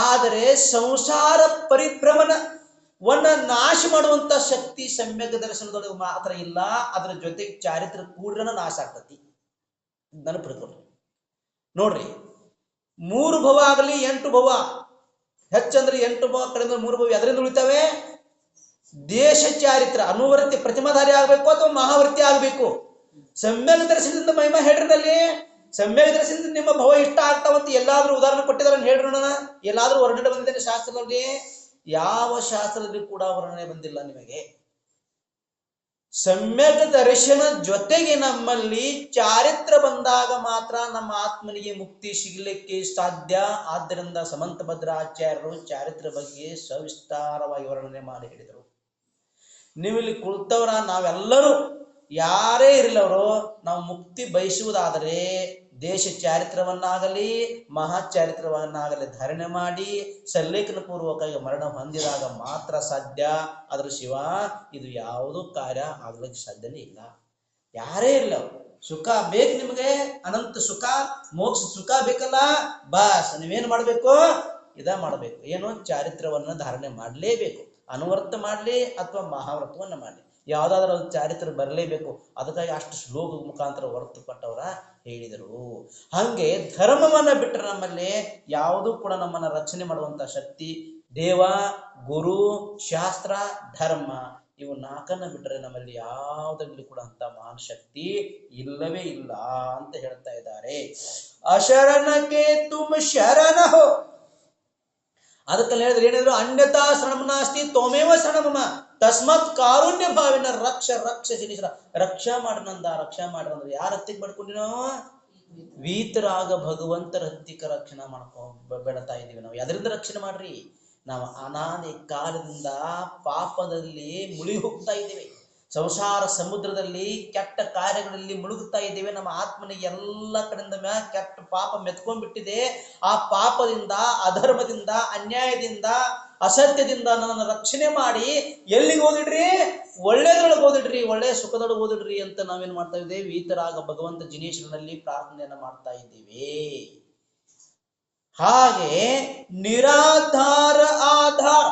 ಆದರೆ ಸಂಸಾರ ಪರಿಭ್ರಮಣವನ್ನ ನಾಶ ಮಾಡುವಂತ ಶಕ್ತಿ ಸಮ್ಯಕ್ ದರ್ಶನದೊಳಗೆ ಮಾತ್ರ ಇಲ್ಲ. ಅದರ ಜೊತೆಗೆ ಚಾರಿತ್ರ ಕೂಡ್ರನ ನಾಶ ಆಗ್ತತಿ. ನೆನಪಿಡ್ಕೊಳ್ರಿ. ನೋಡ್ರಿ, 3 ಭವ ಆಗಲಿ 8 ಭವ, ಹೆಚ್ಚಂದ್ರೆ 8 ಭವ, ಕಡಿಮೆ 3 ಭವ ಅದರಿಂದ ಉಳಿತಾವೆ. ದೇಶ ಚಾರಿತ್ರ ಅನುವರ್ತಿ ಪ್ರತಿಮಾಧಾರಿ ಆಗ್ಬೇಕು ಅಥವಾ ಮಹಾವರ್ತಿ ಆಗ್ಬೇಕು. ಸಮ್ಯಕ್ ದರ್ಶನದಿಂದ ಮಹಿಮಾ ಹೇಳ್ರಿನಲ್ಲಿ. ಸಮ್ಯಕ್ ದರ್ಶನದಿಂದ ನಿಮ್ಮ ಭವ ಇಷ್ಟ ಆಗ್ತಾವಂತ ಎಲ್ಲಾದ್ರೂ ಉದಾಹರಣೆ ಕೊಟ್ಟಿದಾರ ಹೇಳ್ರಿ ನೋಡೋಣ. ಎಲ್ಲಾದ್ರೂ ವರ್ಣನೆ ಬಂದಿದೆ ಶಾಸ್ತ್ರದಲ್ಲಿ? ಯಾವ ಶಾಸ್ತ್ರದಲ್ಲಿ ಕೂಡ ವರ್ಣನೆ ಬಂದಿಲ್ಲ ನಿಮಗೆ. ಸಮ್ಯಕ್ ದರ್ಶನ ಜೊತೆಗೆ ನಮ್ಮಲ್ಲಿ ಚಾರಿತ್ರ ಬಂದಾಗ ಮಾತ್ರ ನಮ್ಮ ಆತ್ಮನಿಗೆ ಮುಕ್ತಿ ಸಿಗಲಿಕ್ಕೆ ಸಾಧ್ಯ. ಆದ್ದರಿಂದ ಸಮಂತಭದ್ರ ಆಚಾರ್ಯರು ಚಾರಿತ್ರ ಬಗ್ಗೆ ಸವಿಸ್ತಾರವಾಗಿ ವರ್ಣನೆ ಮಾಡಿ ಹೇಳಿದರು. ನೀವಿಲ್ಲಿ ಕುಳಿತವರ ನಾವೆಲ್ಲರೂ ಯಾರೇ ಇರಲವರು, ನಾವು ಮುಕ್ತಿ ಬಯಸುವುದಾದರೆ ದೇಶ ಚಾರಿತ್ರವನ್ನಾಗಲಿ ಮಹಾಚಾರಿತ್ರವನ್ನಾಗಲಿ ಧಾರಣೆ ಮಾಡಿ ಸಲ್ಲೇಖನ ಪೂರ್ವಕವಾಗಿ ಮರಣ ಹೊಂದಿದಾಗ ಮಾತ್ರ ಸಾಧ್ಯ. ಅದ್ರ ಶಿವ ಇದು ಯಾವುದೂ ಕಾರ್ಯ ಆಗ್ಲಿಕ್ಕೆ ಸಾಧ್ಯನೇ ಇಲ್ಲ. ಯಾರೇ ಇಲ್ಲ, ಸುಖ ಬೇಕು ನಿಮಗೆ, ಅನಂತ ಸುಖ ಮೋಕ್ಷ ಸುಖ ಬೇಕಲ್ಲ, ಬಾಸ್ ನೀವೇನು ಮಾಡಬೇಕು? ಇದ ಮಾಡಬೇಕು. ಏನು? ಚಾರಿತ್ರವನ್ನ ಧಾರಣೆ ಮಾಡಲೇಬೇಕು. ಅನುವರ್ತ ಮಾಡಲಿ ಅಥವಾ ಮಹಾವ್ರತವನ್ನ ಮಾಡಲಿ, ಯಾವ್ದಾದ್ರೂ ಚಾರಿತ್ರ ಬರಲೇಬೇಕು. ಅದಕ್ಕಾಗಿ ಅಷ್ಟು ಶ್ಲೋಕ ಮುಖಾಂತರ ಹೊರತು ಕೊಟ್ಟವರ ಹೇಳಿದರು. ಹಂಗೆ ಧರ್ಮವನ್ನ ಬಿಟ್ಟರೆ ನಮ್ಮಲ್ಲಿ ಯಾವುದೂ ಕೂಡ ನಮ್ಮನ್ನ ರಕ್ಷಣೆ ಮಾಡುವಂತ ಶಕ್ತಿ ದೇವ, ಗುರು, ಶಾಸ್ತ್ರ, ಧರ್ಮ ಇವು 4 ಬಿಟ್ಟರೆ ನಮ್ಮಲ್ಲಿ ಯಾವುದರಲ್ಲಿ ಕೂಡ ಅಂತ ಮಹಾನ್ ಶಕ್ತಿ ಇಲ್ಲವೇ ಇಲ್ಲ ಅಂತ ಹೇಳ್ತಾ ಇದ್ದಾರೆ. ಅಶರಣಕ್ಕೆ ತುಮ್ ಶರಣ ಹೋ. ಅದಕ್ಕೆ ಹೇಳಿದ್ರೆ ಏನಿದ್ರು? ಅನ್ಯತಾ ಶರಣಮನಾಸ್ತಿ ತ್ವಮೇವ ಶರಣಮಮ ತಸ್ಮತ್ ಕಾರುಣ್ಯ ಭಾವಿನ ರಕ್ಷ ರಕ್ಷ ಜಿನಿಸ್ರ. ರಕ್ಷಾ ಮಾಡನಂದ, ರಕ್ಷಾ ಮಾಡನಂದ್ರೆ ಯಾರ ಹತ್ತಿಗೆ ಬಡ್ಕೊಂಡಿ ನಾವು? ವೀತರಾಗ ಭಗವಂತರ ಹತ್ತಿಕ ರಕ್ಷಣೆ ಬೆಳತಾ ಇದೀವಿ ನಾವು. ಅದರಿಂದ ರಕ್ಷಣೆ ಮಾಡ್ರಿ. ನಾವು ಅನಾದಿ ಕಾಲದಿಂದ ಪಾಪದಲ್ಲಿ ಮುಳುಗಿ ಹೋಗ್ತಾ ಇದ್ದೀವಿ. ಸಂಸಾರ ಸಮುದ್ರದಲ್ಲಿ ಕೆಟ್ಟ ಕಾರ್ಯಗಳಲ್ಲಿ ಮುಳುಗುತ್ತಾ ಇದ್ದೇವೆ. ನಮ್ಮ ಆತ್ಮನಿಗೆ ಎಲ್ಲ ಕಡೆಯಿಂದ ಕೆಟ್ಟ ಪಾಪ ಮೆತ್ಕೊಂಡ್ಬಿಟ್ಟಿದೆ. ಆ ಪಾಪದಿಂದ, ಅಧರ್ಮದಿಂದ, ಅನ್ಯಾಯದಿಂದ, ಅಸತ್ಯದಿಂದ ನನ್ನನ್ನು ರಕ್ಷಣೆ ಮಾಡಿ ಎಲ್ಲಿಗೆ ಓದಿಡ್ರಿ? ಒಳ್ಳೆಯದ್ರೊಳಗೆ ಓದಿಡ್ರಿ, ಒಳ್ಳೆಯ ಸುಖದೊಳಗೆ ಓದಿಡ್ರಿ ಅಂತ ನಾವೇನ್ ಮಾಡ್ತಾ ಇದ್ದೇವೆ? ವೀತರಾಗ ಭಗವಂತ ಜಿನೇಶ್ವರನಲ್ಲಿ ಪ್ರಾರ್ಥನೆಯನ್ನ ಮಾಡ್ತಾ ಇದ್ದೀವಿ. ಹಾಗೆ ನಿರಾಧಾರ ಆಧಾರ,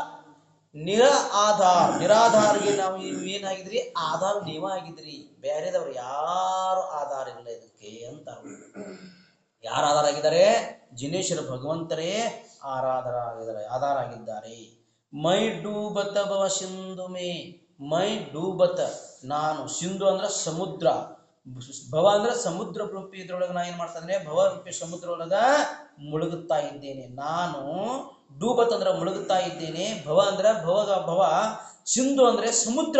ನಿರಾಧಾರಿಗೆ ನಾವು ಏನಾಗಿದ್ರಿ? ಆಧಾರ ನೀವ ಆಗಿದ್ರಿ, ಬೇರೆದವ್ರು ಯಾರು ಆಧಾರ ಇಲ್ಲ ಇದಕ್ಕೆ ಅಂತ. ಯಾರು ಆಧಾರ ಆಗಿದ್ದಾರೆ? ಜಿನೇಶ್ವರ ಭಗವಂತರೇ ಆಧಾರ ಆಗಿದ್ದಾರೆ. ಮೈ ಡೂಬತ ಭವ ಸಿಂಧು ಮೇ, ಮೈ ಡೂಬತ ನಾನು, ಸಿಂಧು ಅಂದ್ರೆ ಸಮುದ್ರ, ಭವ ಅಂದ್ರೆ ಸಮುದ್ರ ರೂಪಿ. ಇದ್ರೊಳಗೆ ನಾ ಏನ್ ಮಾಡ್ತಾ ಇದ್ದೇನೆ? ಭವ ರೂಪಿ ಸಮುದ್ರ ಒಳಗ ಮುಳುಗುತ್ತಾ ಇದ್ದೇನೆ ನಾನು. ಡೂಬತ್ ಅಂದ್ರೆ ಮುಳುಗುತ್ತಾ ಇದ್ದೇನೆ, ಭವ ಅಂದ್ರೆ ಭವ, ಸಿಂಧು ಅಂದ್ರೆ ಸಮುದ್ರ,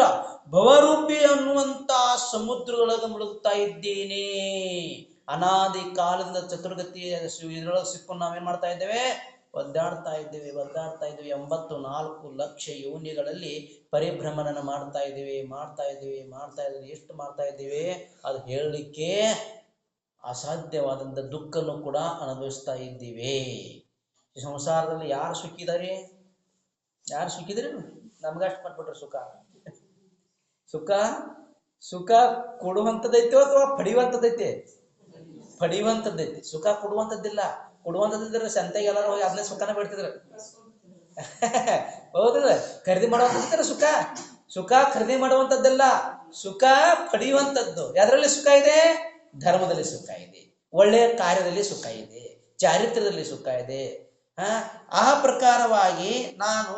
ಭವರೂಪಿ ಅನ್ನುವಂತ ಸಮುದ್ರದೊಳಗೆ ಮುಳುಗುತ್ತಾ ಇದ್ದೇನೆ. ಅನಾದಿ ಕಾಲದಿಂದ ಚತುರ್ಗತಿ ಇದ್ರೊಳಗೆ ಸಿಕ್ಕೊಂಡು ನಾವೇನ್ ಮಾಡ್ತಾ ಇದ್ದೇವೆ? ಒದ್ದಾಡ್ತಾ ಇದ್ದೇವೆ. 84 ಲಕ್ಷ ಯೋನಿಗಳಲ್ಲಿ ಪರಿಭ್ರಮಣನ ಮಾಡ್ತಾ ಇದ್ದೇವೆ. ಎಷ್ಟು ಮಾಡ್ತಾ ಇದ್ದೇವೆ ಅದು ಹೇಳಲಿಕ್ಕೆ ಅಸಾಧ್ಯವಾದಂತ ದುಃಖನು ಕೂಡ ಅನುಭವಿಸ್ತಾ ಇದ್ದೀವಿ. ಈ ಸಂಸಾರದಲ್ಲಿ ಯಾರು ಸುಖಿದಾರೆ? ಯಾರು ಸುಖಿದ್ರಿ? ನಮ್ಗಷ್ಟು ಮಾಡ್ಬಿಟ್ರೆ ಸುಖ ಕೊಡುವಂಥದ್ದೈತೆ ಅಥವಾ ಪಡೆಯುವಂಥದ್ದೈತೆ? ಪಡೆಯುವಂಥದ್ದೈತಿ. ಸುಖ ಕೊಡುವಂಥದ್ದಿಲ್ಲ. ಕೊಡುವಂಥದ್ದಿದ್ರೆ ಸಂತೆಗೆ ಎಲ್ಲರೂ ಹೋಗಿ ಅದನ್ನೇ ಸುಖನ ಬಿಡ್ತಿದ್ರು. ಹೌದಿಲ್ಲ? ಖರೀದಿ ಮಾಡುವಂಥದ್ದಿದ್ರೆ ಸುಖ ಖರೀದಿ ಮಾಡುವಂಥದ್ದಲ್ಲ, ಸುಖ ಪಡೆಯುವಂಥದ್ದು. ಯಾವ್ದ್ರಲ್ಲಿ ಸುಖ ಇದೆ? ಧರ್ಮದಲ್ಲಿ ಸುಖ ಇದೆ, ಒಳ್ಳೆಯ ಕಾರ್ಯದಲ್ಲಿ ಸುಖ ಇದೆ, ಚಾರಿತ್ರ್ಯದಲ್ಲಿ ಸುಖ ಇದೆ. ಆ ಪ್ರಕಾರವಾಗಿ ನಾನು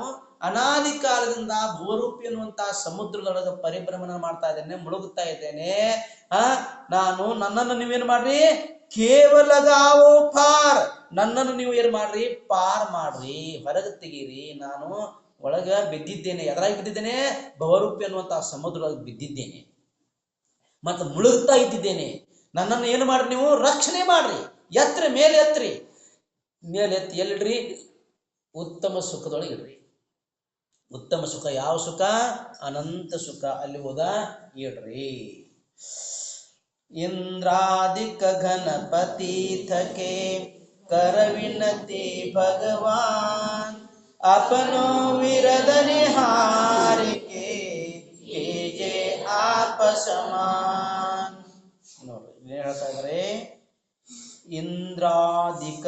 ಅನಾದಿ ಕಾಲದಿಂದ ಭೂರೂಪಿ ಅನ್ನುವಂತಹ ಸಮುದ್ರದೊಳಗೆ ಪರಿಭ್ರಮಣ ಮಾಡ್ತಾ ಇದ್ದೇನೆ, ಮುಳುಗುತ್ತಾ ಇದ್ದೇನೆ. ನಾನು ನನ್ನನ್ನು ನೀವೇನು ಮಾಡ್ರಿ? ಕೇವಲ ಗಾವೋ ಪಾರ್, ನನ್ನನ್ನು ನೀವು ಏನ್ ಮಾಡ್ರಿ? ಪಾರ್ ಮಾಡ್ರಿ, ಹೊರಗೆ ತೆಗೀರಿ. ನಾನು ಒಳಗ ಬಿದ್ದಿದ್ದೇನೆ. ಎದರಾಗಿ ಬಿದ್ದಿದ್ದೇನೆ? ಭವರೂಪಿ ಅನ್ನುವಂತಹ ಸಮುದ್ರದೊಳಗೆ ಬಿದ್ದಿದ್ದೇನೆ, ಮತ್ತೆ ಮುಳುಗುತ್ತಾ ಇದ್ದಿದ್ದೇನೆ. ನನ್ನನ್ನು ಏನು ಮಾಡ್ರಿ? ನೀವು ರಕ್ಷಣೆ ಮಾಡ್ರಿ, ಮೇಲೆ ಎತ್ರಿ. ಎಲ್ಲಿಡ್ರಿ? ಉತ್ತಮ ಸುಖದೊಳಗೆ ಇಡ್ರಿ. ಉತ್ತಮ ಸುಖ ಯಾವ ಸುಖ? ಅನಂತ ಸುಖ. ಅಲ್ಲಿ ಹೋದ ಇಡ್ರಿ. ಇಂದ್ರಾದಿಕ ಗಣಪತಿ ಥಕೆ करविनती भगवान अपनो विरदने हार के कीजे आप समान. ನೋಡ್ರಿ ಹೇಳ್ತಾ ಇದ್ದಾರೆ, ಇಂದ್ರಾದಿಕ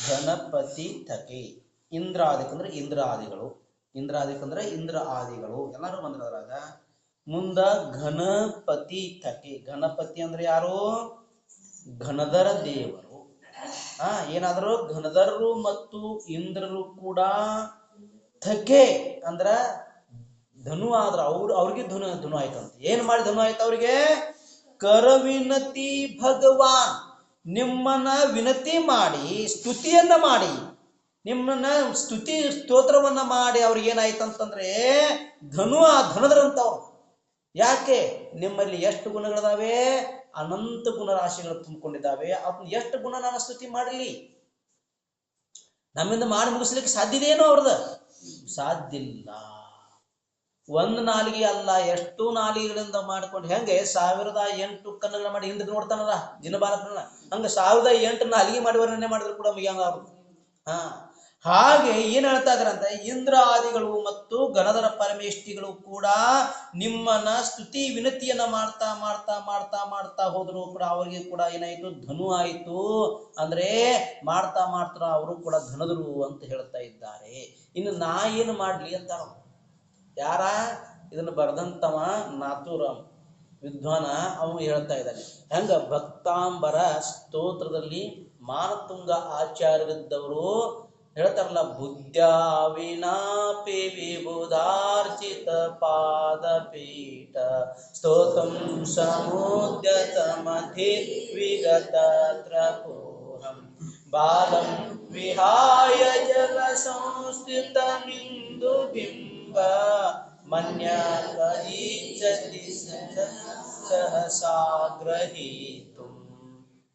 ಗಣಪತಿ ಥಕೆ. ಇಂದ್ರಾದಿಕ ಅಂದ್ರೆ ಇಂದ್ರಾದಿಗಳು, ಇಂದ್ರಾದಿಕ ಅಂದ್ರೆ ಇಂದ್ರ ಆದಿಗಳು ಎಲ್ಲರೂ ಬಂದ್ರದ್ರಾಗ. ಮುಂದ ಗಣಪತಿ ಥಕೆ. ಗಣಪತಿ ಅಂದ್ರೆ ಯಾರು? ಘನದರ ದೇವರು. ಏನಾದ್ರು ಘನದರರು ಮತ್ತು ಇಂದ್ರರು ಕೂಡ ಥಕೆ ಅಂದ್ರ ಧನು ಆದ್ರ ಅವ್ರಿಗೆ ಧನು ಆಯ್ತಂತ. ಏನ್ ಮಾಡಿ ಧನು ಆಯ್ತು ಅವ್ರಿಗೆ? ಕರವಿನತಿ ಭಗವಾನ್, ನಿಮ್ಮನ್ನ ವಿನತಿ ಮಾಡಿ, ಸ್ತುತಿಯನ್ನ ಮಾಡಿ, ನಿಮ್ಮನ್ನ ಸ್ತೋತ್ರವನ್ನ ಮಾಡಿ ಅವ್ರಿಗೆ ಏನಾಯ್ತಂತಂದ್ರೆ ಧನದರಂತವ್ರು. ಯಾಕೆ? ನಿಮ್ಮಲ್ಲಿ ಎಷ್ಟು ಗುಣಗಳಿದಾವೆ? ಅನಂತ ಗುಣರಾಶಿಗಳು ತುಂಬಿಕೊಂಡಿದ್ದಾವೆ. ಅದನ್ನ ಎಷ್ಟು ಗುಣ ನಾನು ಸ್ತುತಿ ಮಾಡಲಿ? ನಮ್ಮಿಂದ ಮಾಡಿ ಮುಗಿಸ್ಲಿಕ್ಕೆ ಸಾಧ್ಯ ಇದೆಯೇನೋ? ಅವ್ರದ ಸಾಧ್ಯ ಇಲ್ಲ. ಒಂದು ನಾಲಿಗೆ ಅಲ್ಲ, ಎಷ್ಟು ನಾಲಿಗೆಗಳಿಂದ ಮಾಡ್ಕೊಂಡು, ಹೆಂಗೆ 1008 ಕಣ್ಣುಗಳ ಮಾಡಿ ಹಿಂದಕ್ಕೆ ನೋಡ್ತಾನಲ್ಲ ಜಿನಬಾಲಕನ, ಹಂಗ 1008 ನಾಲಿಗೆ ಮಾಡಿ ವರ್ಣನೆ ಮಾಡಿದ್ರು ಕೂಡ ಮುಗಿಯಂಗ. ಹಾಗೆ ಏನ್ ಹೇಳ್ತಾ ಇದ್ರಂತೆ? ಇಂದ್ರ ಆದಿಗಳು ಮತ್ತು ಗಣಧರ ಪರಮೇಷ್ಠಿಗಳು ಕೂಡ ನಿಮ್ಮನ್ನ ಸ್ತುತಿ ವಿನತಿಯನ್ನ ಮಾಡ್ತಾ ಮಾಡ್ತಾ ಮಾಡ್ತಾ ಮಾಡ್ತಾ ಹೋದ್ರು ಕೂಡ ಅವರಿಗೆ ಕೂಡ ಏನಾಯ್ತು? ಧನು ಆಯ್ತು. ಅಂದ್ರೆ ಮಾಡ್ತಾ ಮಾಡ್ತಾ ಅವರು ಕೂಡ ಧನದರು ಅಂತ ಹೇಳ್ತಾ ಇದ್ದಾರೆ. ಇನ್ನು ನಾ ಏನು ಮಾಡ್ಲಿ ಅಂತ ಯಾರ ಇದನ್ನು ಬರೆದಂತವ ನಾಥೂರಾಮ್ ವಿದ್ವಾನ ಅವನು ಹೇಳ್ತಾ ಇದ್ದಾನೆ. ಹೆಂಗ ಭಕ್ತಾಂಬರ ಸ್ತೋತ್ರದಲ್ಲಿ ಮಾನತುಂಗ ಆಚಾರ್ಯರಿದ್ದವರು ಹೇಳ್ತಾರಲ್ಲ, ಬುದ್ಧ್ಯಾವಿನಾಪಿ ವಿಬುಧಾರ್ಚಿತ ಪಾದ ಪೀಠ ಸ್ತೋತಂ ಸಮುದ್ಯತ ಮಧಿ ವಿಗತ ತ್ರಪೋಹಂ ಬಾಲಂ ವಿಹಾಯ ಜಲ ಸಂಸ್ಥಿತ ನಿಂದು ಬಿಂಬ ಮನ್ಯಾಕೀಚತಿ ಸಹಸಾಗ್ರಹೀತು.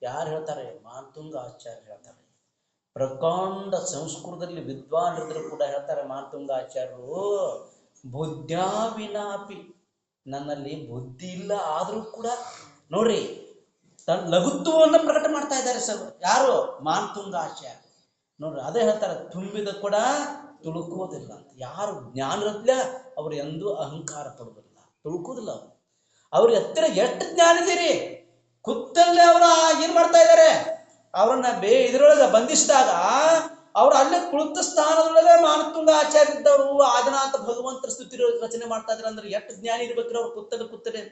ಯಾರು ಹೇಳ್ತಾರೆ? ಮಾನತುಂಗ ಆಚಾರ್ಯ ಹೇಳ್ತಾರೆ. ಪ್ರಕಾಂಡ ಸಂಸ್ಕೃತದಲ್ಲಿ ವಿದ್ವಾನರಿದ್ರು ಕೂಡ ಹೇಳ್ತಾರೆ ಮಾನತುಂಗ ಆಚಾರ್ಯರು, ಬುದ್ಧ್ಯಾವಿನಾಪಿ, ನನ್ನಲ್ಲಿ ಬುದ್ಧಿ ಇಲ್ಲ ಆದ್ರೂ ಕೂಡ ನೋಡ್ರಿ ತನ್ನ ಲಘುತ್ವವನ್ನು ಪ್ರಕಟ ಮಾಡ್ತಾ ಇದ್ದಾರೆ ಸರ್. ಯಾರು? ಮಾನತುಂಗಾಚಾರ್ಯ. ನೋಡ್ರಿ ಅದೇ ಹೇಳ್ತಾರೆ, ತುಂಬಿದ ಕೂಡ ತುಳುಕುವುದಿಲ್ಲ ಅಂತ. ಯಾರು ಜ್ಞಾನರತ್ನ ಅವ್ರು ಎಂದೂ ಅಹಂಕಾರ ಪಡುವುದಿಲ್ಲ, ತುಳುಕುವುದಿಲ್ಲ. ಅವ್ರ ಹತ್ತಿರ ಎಷ್ಟು ಜ್ಞಾನ ಇದೀರಿ, ಕುತ್ತಲ್ಲೇ ಅವರ ಏನ್ ಮಾಡ್ತಾ ಇದ್ದಾರೆ, ಅವ್ರನ್ನ ಇದ್ರೊಳಗೆ ಬಂಧಿಸಿದಾಗ ಅವ್ರು ಅಲ್ಲೇ ಕುಳಿತ ಸ್ಥಾನದೊಳಗೆ ಮಾನತುಂಗ ಆಚಾರ್ಯ ಇದ್ದವರು ಆದಿನಾಥ ಭಗವಂತರ ಸ್ತುತಿ ರಚನೆ ಮಾಡ್ತಾ ಇದ್ರು ಅಂದ್ರೆ ಎಷ್ಟು ಜ್ಞಾನಿ ಇರ್ಬೇಕ್ರಿ ಅವ್ರು ಕೂತಲೆ.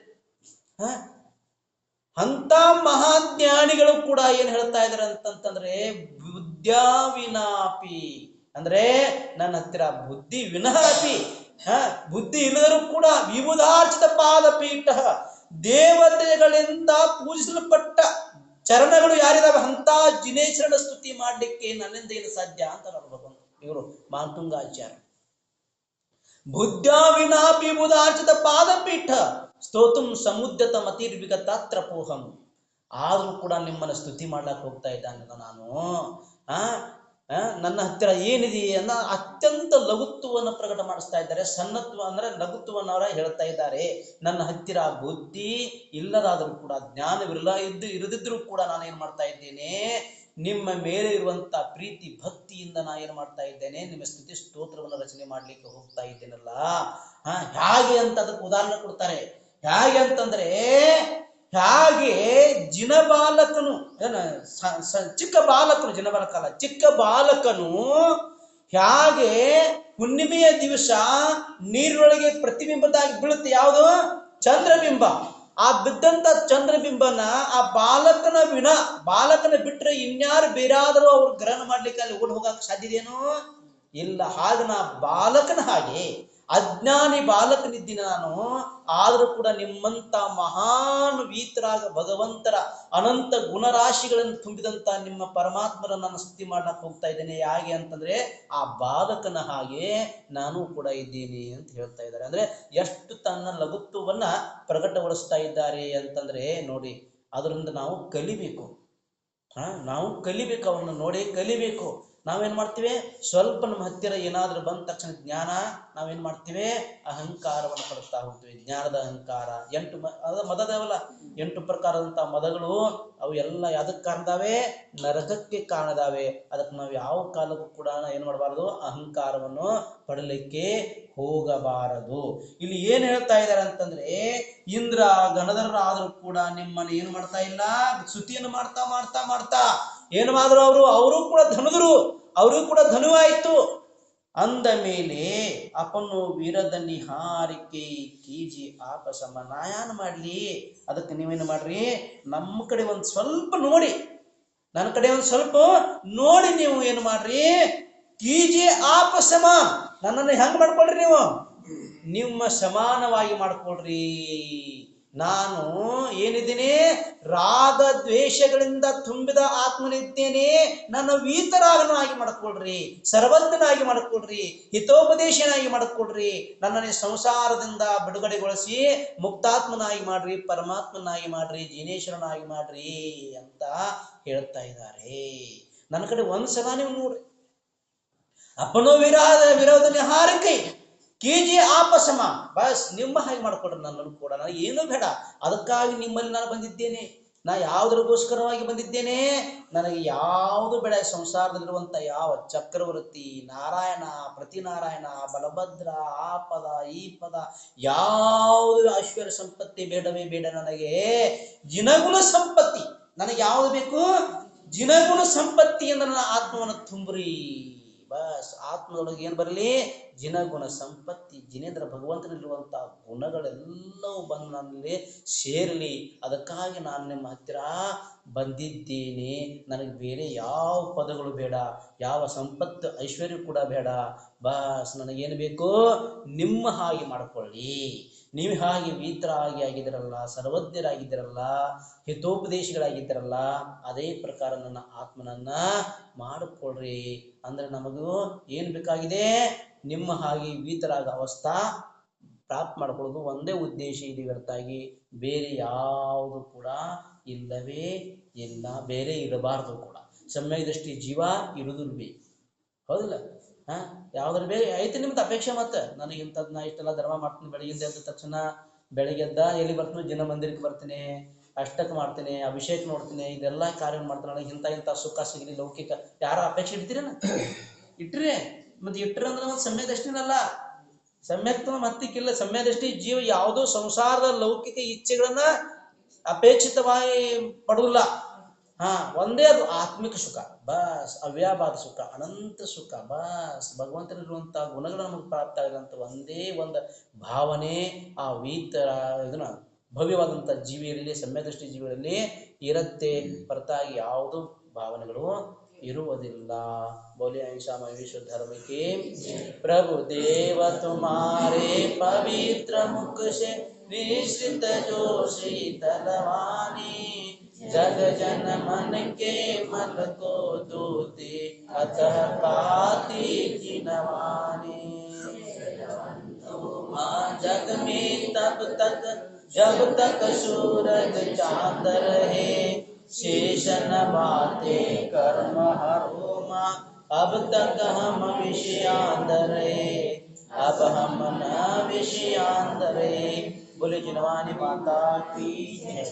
ಅಂತ ಮಹಾಜ್ಞಾನಿಗಳು ಕೂಡ ಏನ್ ಹೇಳ್ತಾ ಇದಾರೆ ಅಂತಂತಂದ್ರೆ, ಬುದ್ಧ್ಯಾ ವಿನಾಪಿ ಅಂದ್ರೆ ನನ್ನ ಹತ್ತಿರ ಬುದ್ಧಿ ವಿನಃಪಿ, ಬುದ್ಧಿ ಇಲ್ಲದರೂ ಕೂಡ ವಿಬುಧಾರ್ಚಿತ ಪಾದ ಪೀಠ, ದೇವತೆಗಳಿಂದ ಪೂಜಿಸಲ್ಪಟ್ಟ ಚರಣಗಳು ಯಾರಿದಾವೆ ಅಂತ ಜಿನೇಶ್ವರನ ಸ್ತುತಿ ಮಾಡ್ಲಿಕ್ಕೆ ನನ್ನಿಂದ ಏನು ಸಾಧ್ಯ ಅಂತ ಭಗವಂತ ಇವರು ಮಾನತುಂಗಾಚಾರ್ಯ. ಬುದ್ಧ್ಯಾ ವಿನಾಪಿ ವಿಬುಧಾರ್ಚಿತ ಪಾದಪೀಠ ಸ್ತೋತುಂ ಸಮುದ್ಯತ ಮತಿರ್ವಿಗತಾತ್ರ ಪೋಹಂ. ಆದ್ರೂ ಕೂಡ ನಿಮ್ಮನ್ನ ಸ್ತುತಿ ಮಾಡ್ಲಾಕ್ ಹೋಗ್ತಾ ಇದ್ದಾನೆ ನಾನು. ನನ್ನ ಹತ್ತಿರ ಏನಿದೆ ಅನ್ನೋ ಅತ್ಯಂತ ಲಘುತ್ವವನ್ನು ಪ್ರಕಟ ಮಾಡಿಸ್ತಾ ಇದ್ದಾರೆ. ಸನ್ನತ್ವ ಅಂದ್ರೆ ಲಘುತ್ವವನ್ನು ಅವರ ಹೇಳ್ತಾ ಇದ್ದಾರೆ. ನನ್ನ ಹತ್ತಿರ ಬುದ್ಧಿ ಇಲ್ಲದಾದ್ರೂ ಕೂಡ, ಇರದಿದ್ರೂ ಕೂಡ ನಾನು ಏನ್ ಮಾಡ್ತಾ ಇದ್ದೇನೆ, ನಿಮ್ಮ ಮೇಲೆ ಇರುವಂತ ಪ್ರೀತಿ ಭಕ್ತಿಯಿಂದ ನಾ ಏನ್ ಮಾಡ್ತಾ ಇದ್ದೇನೆ, ನಿಮ್ಮ ಸ್ತುತಿ ಸ್ತೋತ್ರವನ್ನು ರಚನೆ ಮಾಡ್ಲಿಕ್ಕೆ ಹೋಗ್ತಾ ಇದ್ದೇನಲ್ಲ. ಹೇಗೆ ಅಂತ ಅದಕ್ಕೆ ಉದಾಹರಣೆ ಕೊಡ್ತಾರೆ. ಹೇಗೆ ಅಂತಂದ್ರೆ, ಹಾಗೆ ಜಿನಬಾಲಕನು ಚಿಕ್ಕ ಬಾಲಕನು, ಜಿನಬಾಲಕ ಅಲ್ಲ, ಚಿಕ್ಕ ಬಾಲಕನು ಹೇಗೆ ಹುಣ್ಣಿಮೆಯ ದಿವಸ ನೀರೊಳಗೆ ಪ್ರತಿಬಿಂಬದಾಗಿ ಬೀಳುತ್ತೆ, ಯಾವುದು? ಚಂದ್ರಬಿಂಬ. ಆ ಬಿದ್ದಂತ ಚಂದ್ರಬಿಂಬನ ಆ ಬಾಲಕನ ಬಿಟ್ರೆ ಇನ್ಯಾರು ಬೇರಾದರೂ ಅವ್ರು ಗ್ರಹಣ ಮಾಡ್ಲಿಕ್ಕೆ ಅಲ್ಲಿ ಓಡಿ ಹೋಗಕ್ಕೆ ಸಾಧ್ಯದೇನೋ ಇಲ್ಲ. ಹಾಗೆ ನಾ ಬಾಲಕನ ಹಾಗೆ ಅಜ್ಞಾನಿ ಬಾಲಕನಿದ್ದೀನಿ ನಾನು. ಆದರೂ ಕೂಡ ನಿಮ್ಮಂತ ಮಹಾನ್ ವೀತರಾಗ ಭಗವಂತರ ಅನಂತ ಗುಣರಾಶಿಗಳನ್ನು ತುಂಬಿದಂತ ನಿಮ್ಮ ಪರಮಾತ್ಮರ ನಾನು ಸ್ತುತಿ ಮಾಡಕ್ ಹೋಗ್ತಾ ಇದ್ದೇನೆ. ಹೇಗೆ ಅಂತಂದ್ರೆ ಆ ಬಾಲಕನ ಹಾಗೆ ನಾನು ಕೂಡ ಇದ್ದೀನಿ ಅಂತ ಹೇಳ್ತಾ ಇದ್ದಾರೆ. ಅಂದ್ರೆ ಎಷ್ಟು ತನ್ನ ಲಘುತ್ವವನ್ನ ಪ್ರಕಟಗೊಳಿಸ್ತಾ ಇದ್ದಾರೆ ಅಂತಂದ್ರೆ ನೋಡಿ, ಅದರಿಂದ ನಾವು ಕಲಿಬೇಕು. ನಾವು ಕಲಿಬೇಕು, ಅವನ್ನ ನೋಡಿ ಕಲಿಬೇಕು. ನಾವೇನ್ ಮಾಡ್ತೀವಿ, ಸ್ವಲ್ಪ ನಮ್ಮ ಹತ್ತಿರ ಏನಾದ್ರೂ ಬಂದ ತಕ್ಷಣ ಜ್ಞಾನ ನಾವೇನ್ ಮಾಡ್ತೀವಿ, ಅಹಂಕಾರವನ್ನು ಪಡ್ತಾ ಹೋಗ್ತೀವಿ. ಜ್ಞಾನದ ಅಹಂಕಾರ 8 ಮದದವಲ್ಲ, 8 ಪ್ರಕಾರದಂತ ಮದಗಳು ಅವು ಎಲ್ಲ ಯಾವ್ದಕ್ಕೆ ಕಾರಣದಾವೆ? ನರಕಕ್ಕೆ ಕಾರಣದಾವೆ. ಅದಕ್ಕೆ ನಾವು ಯಾವ ಕಾಲಕ್ಕೂ ಕೂಡ ಏನ್ ಮಾಡಬಾರದು, ಅಹಂಕಾರವನ್ನು ಪಡಲಿಕ್ಕೆ ಹೋಗಬಾರದು. ಇಲ್ಲಿ ಏನ್ ಹೇಳ್ತಾ ಇದ್ದಾರೆ ಅಂತಂದ್ರೆ, ಇಂದ್ರ ಗಣಧರರಾದ್ರೂ ಕೂಡ ನಿಮ್ಮನ್ನು ಏನು ಮಾಡ್ತಾ ಇಲ್ಲ, ಸ್ತುತಿಯನ್ನು ಮಾಡ್ತಾ ಮಾಡ್ತಾ ಮಾಡ್ತಾ ಏನು ಮಾಡಿದ್ರು ಅವರು ಕೂಡ ಧನುದರು, ಅವರು ಕೂಡ ಧನುವಾಯಿತು. ಅಂದ ಮೇಲೆ ಅಪನು ವೀರದನಿ ಹಾರಿಕೆ ಕೀಜಿ ಆಪ ಸಮನಾಯನ ಮಾಡ್ಲಿ. ಅದಕ್ಕೆ ನೀವೇನು ಮಾಡ್ರಿ, ನಮ್ಮ ಕಡೆ ಒಂದ್ ಸ್ವಲ್ಪ ನೋಡಿ, ನನ್ನ ಕಡೆ ಒಂದ್ ಸ್ವಲ್ಪ ನೋಡಿ, ನೀವು ಏನು ಮಾಡ್ರಿ, ಕೀಜಿ ಆಪ ಸಮ, ನನ್ನನ್ನು ಹೆಂಗ್ ಮಾಡ್ಕೊಳ್ರಿ, ನೀವು ನಿಮ್ಮ ಸಮಾನವಾಗಿ ಮಾಡ್ಕೊಳ್ರಿ. ನಾನು ಏನಿದ್ದೀನಿ, ರಾಗ ದ್ವೇಷಗಳಿಂದ ತುಂಬಿದ ಆತ್ಮನಿದ್ದೇನೆ. ನನ್ನ ವೀತರಾಗನಾಗಿ ಮಾಡ್ಕೊಳ್ರಿ, ಸರ್ವಜ್ಞನಾಗಿ ಮಾಡ್ಕೊಳ್ರಿ, ಹಿತೋಪದೇಶನಾಗಿ ಮಾಡ್ಕೊಳ್ರಿ. ನನ್ನನ್ನು ಸಂಸಾರದಿಂದ ಬಿಡುಗಡೆಗೊಳಿಸಿ ಮುಕ್ತಾತ್ಮನಾಗಿ ಮಾಡ್ರಿ, ಪರಮಾತ್ಮನಾಗಿ ಮಾಡ್ರಿ, ಜಿನೇಶ್ವರನಾಗಿ ಮಾಡ್ರಿ ಅಂತ ಹೇಳ್ತಾ ಇದ್ದಾರೆ. ನನ್ನ ಕಡೆ ಒಂದ್ಸಲ ನೀವು ನೋಡ್ರಿ. ಅಪ್ಪನೋ ವಿರೋಧನೆ ಹಾರಕೈ ಕೆಜಿ ಆಪಸಮ, ಬಸ್ ನಿಮ್ಮ ಹಾಗೆ ಮಾಡ್ಕೊಡ್ರಿ. ನನ್ನನ್ನು ಕೂಡ ನನಗೆ ಏನೂ ಬೇಡ, ಅದಕ್ಕಾಗಿ ನಿಮ್ಮಲ್ಲಿ ನಾನು ಬಂದಿದ್ದೇನೆ. ನಾ ಯಾವುದಕ್ಕೋಸ್ಕರವಾಗಿ ಬಂದಿದ್ದೇನೆ, ನನಗೆ ಯಾವುದು ಬೇಡ. ಸಂಸಾರದಲ್ಲಿರುವಂತ ಯಾವ ಚಕ್ರವರ್ತಿ, ನಾರಾಯಣ, ಪ್ರತಿನಾರಾಯಣ, ಬಲಭದ್ರ, ಆ ಪದ ಈ ಪದ ಯಾವುದು ಐಶ್ವರ್ಯ ಸಂಪತ್ತಿ ಬೇಡವೇ ಬೇಡ. ನನಗೆ ಜಿನಗುಣ ಸಂಪತ್ತಿ, ನನಗೆ ಯಾವುದು ಬೇಕು, ಜಿನಗುಣ ಸಂಪತ್ತಿಯಿಂದ ನನ್ನ ಆತ್ಮವನ್ನು ತುಂಬ್ರಿ. ಬಸ್ ಆತ್ಮದೊಳಗೆ ಏನ್ ಬರಲಿ, ಜಿನಗುಣ ಸಂಪತ್ತಿ, ಜಿನೇಂದ್ರ ಭಗವಂತನಲ್ಲಿರುವಂತಹ ಗುಣಗಳೆಲ್ಲವೂ ಬಂದು ನನ್ನಲ್ಲಿ ಸೇರಲಿ. ಅದಕ್ಕಾಗಿ ನಾನು ನಿಮ್ಮ ಹತ್ತಿರ ಬಂದಿದ್ದೇನೆ. ನನಗೆ ಬೇರೆ ಯಾವ ಪದಗಳು ಬೇಡ, ಯಾವ ಸಂಪತ್ತು ಐಶ್ವರ್ಯ ಕೂಡ ಬೇಡ. ಬಸ್ ನನಗೇನು ಬೇಕು, ನಿಮ್ಮ ಹಾಗೆ ಮಾಡಿಕೊಳ್ಳಿ. ನೀವು ಹಾಗೆ ವೀತರಾಗಿ ಆಗಿದ್ದೀರಲ್ಲ, ಸರ್ವಜ್ಞರಾಗಿದ್ದೀರಲ್ಲ, ಹಿತೋಪದೇಶಗಳಾಗಿದ್ದೀರಲ್ಲ, ಅದೇ ಪ್ರಕಾರ ನನ್ನ ಆತ್ಮನನ್ನ ಮಾಡಿಕೊಳ್ಳ್ರಿ. ಅಂದ್ರೆ ನಮಗೂ ಏನ್ ಬೇಕಾಗಿದೆ, ನಿಮ್ಮ ಹಾಗೆ ವೀತರಾಗ ಅವಸ್ಥಾ ಪ್ರಾಪ್ತ ಮಾಡ್ಕೊಳ್ಳೋದು ಒಂದೇ ಉದ್ದೇಶ ಇದೆ ಹೊರತಾಗಿ ಬೇರೆ ಯಾವುದು ಕೂಡ ಇಲ್ಲವೇ ಇಲ್ಲ, ಬೇರೆ ಇರಬಾರ್ದು ಕೂಡ. ಸಮ್ಯಕ್ ದೃಷ್ಟಿ ಜೀವ ಇರುವುದಿಲ್ವೇ, ಹೌದಿಲ್ಲ? ಯಾವ್ದ್ರ ಬೇರೆ ಐತೆ ನಿಮ್ದು ಅಪೇಕ್ಷೆ. ಮತ್ತೆ ನನಗಿಂತದ್ ನಾ ಇಷ್ಟೆಲ್ಲ ಧರ್ಮ ಮಾಡ್ತೀನಿ, ಬೆಳಗಿಂದ ಎದ್ದ ತಕ್ಷಣ ಬೆಳಿಗ್ಗೆ ಎದ್ದ ಎಲ್ಲಿ ಬರ್ತೀನಿ, ಜಿನ ಮಂದಿರಕ್ಕೆ ಬರ್ತೀನಿ, ಅಷ್ಟಕ್ಕೆ ಮಾಡ್ತೀನಿ, ಅಭಿಷೇಕ ನೋಡ್ತೀನಿ, ಇದೆಲ್ಲ ಕಾರ್ಯ ಮಾಡ್ತೀನಿ. ನನಗೆ ಇಂಥ ಸುಖ ಸಿಗಲಿ ಲೌಕಿಕ ಯಾರ ಅಪೇಕ್ಷೆ ಇಡ್ತೀರೇನ? ಇಟ್ರಿ ಮತ್ತೆ ಇಟ್ರಿ ಅಂದ್ರೆ ಒಂದು ಸಮ್ಯದಷ್ಟಿನಲ್ಲ. ಸಮ್ಯಕ್ ಮತ್ತಿಕ್ಕಿಲ್ಲ. ಸಮ್ಯದಷ್ಟಿ ಜೀವ ಯಾವುದೋ ಸಂಸಾರದ ಲೌಕಿಕ ಇಚ್ಛೆಗಳನ್ನ ಅಪೇಕ್ಷಿತವಾಗಿ ಪಡುವುದಿಲ್ಲ. ಒಂದೇ ಅದು ಆತ್ಮಿಕ ಸುಖ ಬಸ್, ಅವ್ಯಾಪಾದ ಸುಖ, ಅನಂತ ಸುಖ ಬಸ್. ಭಗವಂತನಿರುವಂತಹ ಗುಣಗಳು ನಮಗೆ ಪ್ರಾಪ್ತ ಆಗಿದಂತ ಒಂದೇ ಒಂದು ಭಾವನೆ ಆ ಇದನ್ನ ಭವ್ಯವಾದಂಥ ಜೀವಿಯಲ್ಲಿ, ಸಮ್ಯದೃಷ್ಟಿ ಜೀವಿಗಳಲ್ಲಿ ಇರುತ್ತೆ ಹೊರತಾಗಿ ಯಾವುದೂ ಭಾವನೆಗಳು ಇರುವುದಿಲ್ಲ. ಬೋಲಿ ಐಷಾ ವಿಶ್ವ ಧರ್ಮಕ್ಕೆ ಪ್ರಭು ದೇವ ತುಮಾರೆ ಪವಿತ್ರ ಮುಖ से निश्चित जो शीतलवानी जग जन मन के मन को दूती अतः काती जिनवानी। जग में तब तक जब तक सूरज चांद रहे शेष न बातें कर्म हरो माँ अब तक हम विषयांत रहे अब हम न विषयांत रहे। बोले जिनवानी माता की जय।